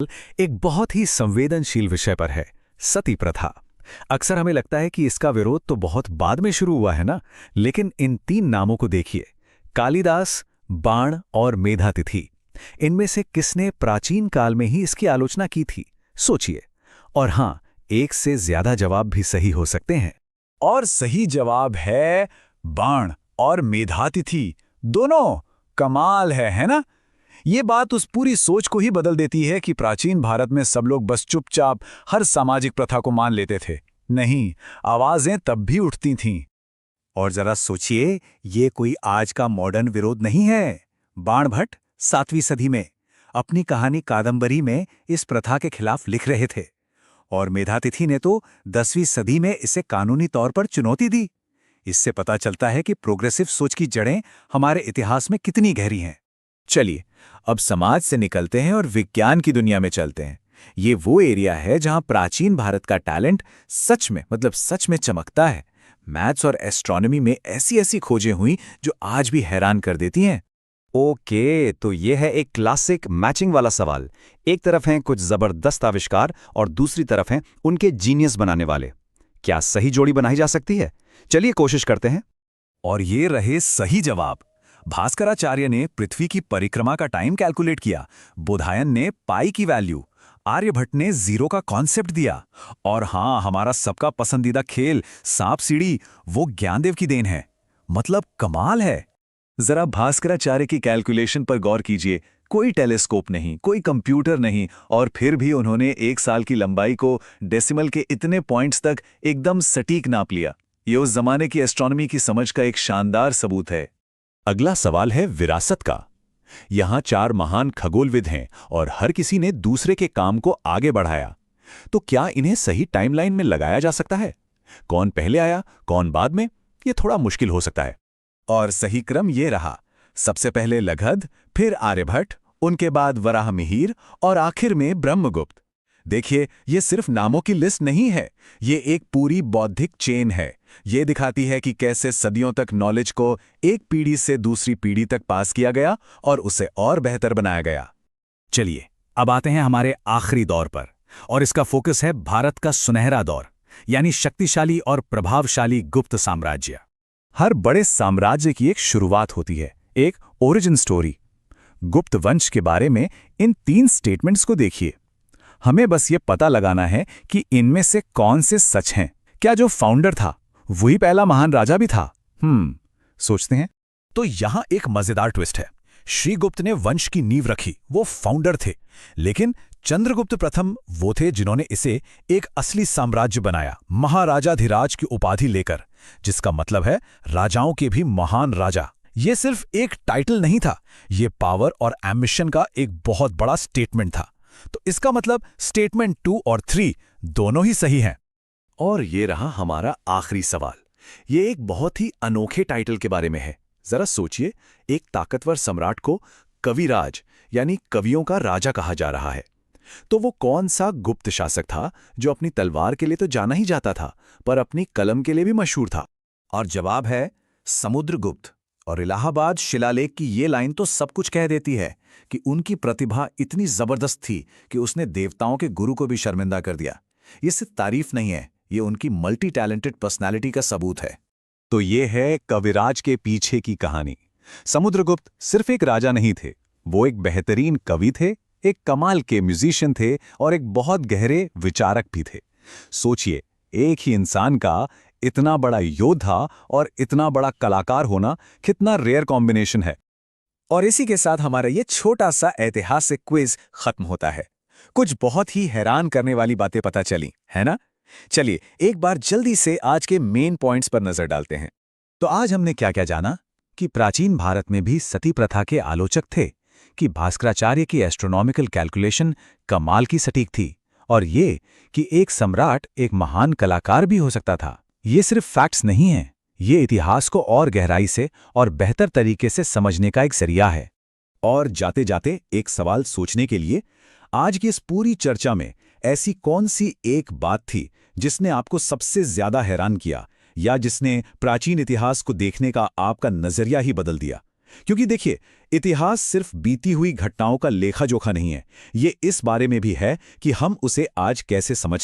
एक बहुत ही संवेदनशील विषय पर है, सती प्रथा। अक्सर हमें लगता है कि इसका विरोध तो बहुत बाद में शुरू हुआ है ना, लेकिन इन तीन नामों को देखिए, कालिदास, बाण और मेधातिथि। इनमें से किसने प्राचीन काल में ही इसकी आलोचना की थी? सोचिए। और हाँ, एक से ज्यादा जवाब भी सही हो सकते हैं। और सही जवाब है बाण और मेधातिथि। दोनों कमाल है ना? ये बात उस पूरी सोच को ही बदल देती है कि प्राचीन भारत में सब लोग बस चुपचाप हर सामाजिक प्रथा को मान लेते थे। नहीं, आवाजें तब भी उठती थीं। और जरा सोचिए, ये कोई आज का मॉडर्न विरोध नहीं है। बाणभट्ट 7वीं सदी में अपनी कहानी कादंबरी में इस प्रथा के खिलाफ लिख रहे थे, और मेधातिथि ने तो 10वीं सदी में इसे कानूनी तौर पर चुनौती दी। इससे पता चलता है कि प्रोग्रेसिव सोच की जड़ें हमारे इतिहास में कितनी गहरी हैं। चलिए, अब समाज से निकलते हैं और विज्ञान की दुनिया में चलते हैं। ये वो एरिया है जहां प्राचीन भारत का टैलेंट सच में चमकता है। मैथ्स और एस्ट्रोनॉमी में ऐसी ऐसी खोजें हुई जो आज भी हैरान कर देती हैं। ओके, तो ये है एक क्लासिक मैचिंग वाला सवाल। एक तरफ हैं कुछ जबरदस्त आविष्कार और दूसरी तरफ हैं उनके जीनियस बनाने वाले। क्या सही जोड़ी बनाई जा सकती है? चलिए कोशिश करते हैं। और ये रहे सही जवाब। भास्कराचार्य ने पृथ्वी की परिक्रमा का टाइम कैलकुलेट किया, बोधायन ने पाई की वैल्यू, आर्यभट्ट ने जीरो का कॉन्सेप्ट दिया, और हाँ, हमारा सबका पसंदीदा खेल सांप सीढ़ी वो ज्ञानदेव की देन है। मतलब कमाल है। जरा भास्कराचार्य की कैलकुलेशन पर गौर कीजिए। कोई टेलीस्कोप नहीं, कोई कंप्यूटर नहीं, और फिर भी उन्होंने एक साल की लंबाई को डेसिमल के इतने पॉइंट्स तक एकदम सटीक नाप लिया। ये उस जमाने की एस्ट्रोनॉमी की समझ का एक शानदार सबूत है। अगला सवाल है विरासत का। यहां 4 महान खगोलविद हैं और हर किसी ने दूसरे के काम को आगे बढ़ाया। तो क्या इन्हें सही टाइमलाइन में लगाया जा सकता है? कौन पहले आया, कौन बाद में? ये थोड़ा मुश्किल हो सकता है। और सही क्रम ये रहा। सबसे पहले लघध, फिर आर्यभट्ट, उनके बाद वराहमिहिर और आखिर में ब्रह्मगुप्त। देखिए, ये सिर्फ नामों की लिस्ट नहीं है, ये एक पूरी बौद्धिक चेन है। ये दिखाती है कि कैसे सदियों तक नॉलेज को एक पीढ़ी से दूसरी पीढ़ी तक पास किया गया और उसे और बेहतर बनाया गया। चलिए, अब आते हैं हमारे आखिरी दौर पर, और इसका फोकस है भारत का सुनहरा दौर, यानी शक्तिशाली और प्रभावशाली गुप्त साम्राज्य। हर बड़े साम्राज्य की एक शुरुआत होती है, एक ओरिजिन स्टोरी। गुप्त वंश के बारे में इन 3 स्टेटमेंट्स को देखिए। हमें बस ये पता लगाना है कि इनमें से कौन से सच हैं। क्या जो फाउंडर था वही पहला महान राजा भी था? सोचते हैं। तो यहां एक मजेदार ट्विस्ट है। श्रीगुप्त ने वंश की नींव रखी, वो फाउंडर थे, लेकिन चंद्रगुप्त प्रथम वो थे जिन्होंने इसे एक असली साम्राज्य बनाया, महाराजाधिराज की उपाधि लेकर, जिसका मतलब है राजाओं के भी महान राजा। ये सिर्फ एक टाइटल नहीं था, ये पावर और एम्बिशन का एक बहुत बड़ा स्टेटमेंट था। तो इसका मतलब स्टेटमेंट 2 और 3 दोनों ही सही हैं। और ये रहा हमारा आखिरी सवाल। ये एक बहुत ही अनोखे टाइटल के बारे में है। जरा सोचिए, एक ताकतवर सम्राट को कविराज यानी कवियों का राजा कहा जा रहा है। तो वो कौन सा गुप्त शासक था जो अपनी तलवार के लिए तो जाना ही जाता था, पर अपनी कलम के लिए भी मशहूर था? और जवाब है समुद्रगुप्त। और इलाहाबाद शिलालेख की ये लाइन तो सब कुछ कह देती है कि उनकी प्रतिभा इतनी जबरदस्त थी कि उसने देवताओं के गुरु को भी शर्मिंदा कर दिया। ये सिर्फ तारीफ नहीं है, ये उनकी मल्टी टैलेंटेड पर्सनैलिटी का सबूत है। तो ये है कविराज के पीछे की कहानी। समुद्रगुप्त सिर्फ एक राजा नहीं थे, वो एक बेहतरीन कवि थे, एक कमाल के म्यूजिशियन थे और एक बहुत गहरे विचारक भी थे। सोचिए, एक ही इंसान का इतना बड़ा योद्धा और इतना बड़ा कलाकार होना कितना रेयर कॉम्बिनेशन है। और इसी के साथ हमारा ये छोटा सा ऐतिहासिक क्विज खत्म होता है। कुछ बहुत ही हैरान करने वाली बातें पता चली, है ना? चलिए, एक बार जल्दी से आज के मेन पॉइंट्स पर नजर डालते हैं। तो आज हमने क्या क्या जाना? कि प्राचीन भारत में भी सती प्रथा के आलोचक थे, कि भास्कराचार्य की एस्ट्रोनॉमिकल कैलकुलेशन कमाल की सटीक थी, और ये कि एक सम्राट एक महान कलाकार भी हो सकता था। ये सिर्फ फैक्ट्स नहीं हैं, ये इतिहास को और गहराई से और बेहतर तरीके से समझने का एक जरिया है। और जाते जाते एक सवाल सोचने के लिए, आज की इस पूरी चर्चा में ऐसी कौन सी एक बात थी जिसने आपको सबसे ज्यादा हैरान किया, या जिसने प्राचीन इतिहास को देखने का आपका नजरिया ही बदल दिया? क्योंकि देखिए, इतिहास सिर्फ बीती हुई घटनाओं का लेखा जोखा नहीं है, ये इस बारे में भी है कि हम उसे आज कैसे समझते